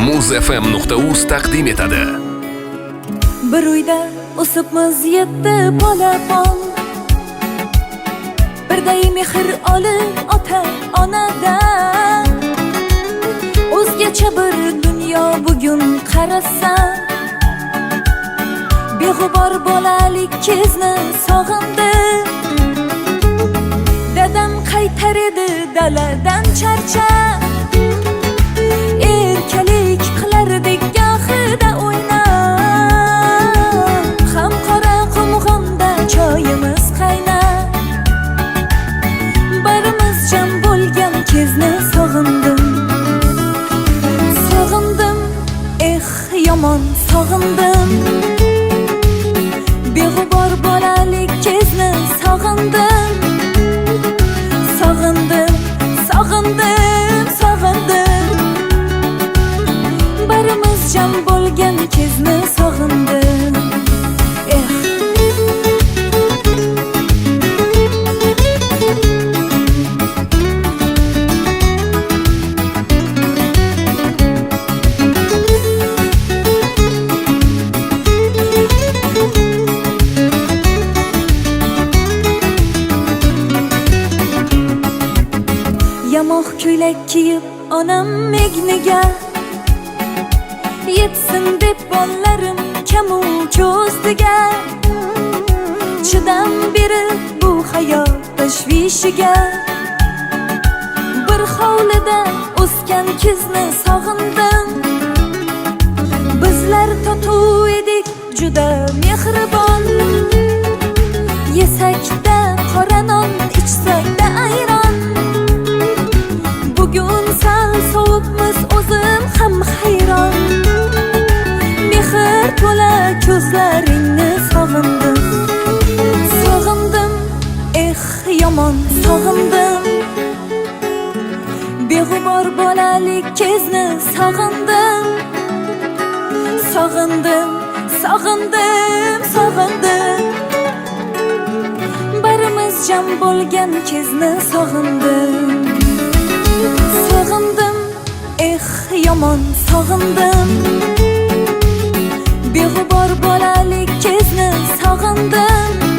muzfm.uz taqdim etadi. Bir uyda o'sibmiz 7 polapon. Birday mehr olib ota onadan. O'zgacha bir dunyo bugun qarasam, beg'ubor bolalik kezni sog'indim. Dadam qaytar edi daladan charchab, erkalik qilardik gohida o'ynab. Ham qora qumg'onda choyimiz qaynab, barimiz jam bo'lgan kezni sog'indim. Sog'indim, yomon sog'indim. Beg'ubor bolalik kezni sog'indim. Sog'indim, sog'indim, sog'indim. Barimiz jam bo'lgan kezni sog'indim. Yamoq ko'ylak kiyib onam megniga, yetsin deb bolalarim kamu cho'zdiga. Chidam berib bu hayot tashvishiga, bir hovlida o'sgan kizni sog'indim. Bizlar totuv edik juda mehribon, yesakda qora non, ichsakda ayron. Bugun sal sovuqmiz, o'zim ham hayron. Mehr to'la ko'zlaringni sog'indim. Sog'indim, yomon sog'indim. Beg'ubor bolalik kezni sog'indim. Sog'indim, sog'indim, sog'indim. Barimiz jam bo'lgan kezni sog'indim. Sog'indim, yomon sog'indim. Beg'ubor bolalik kezni sog'indim.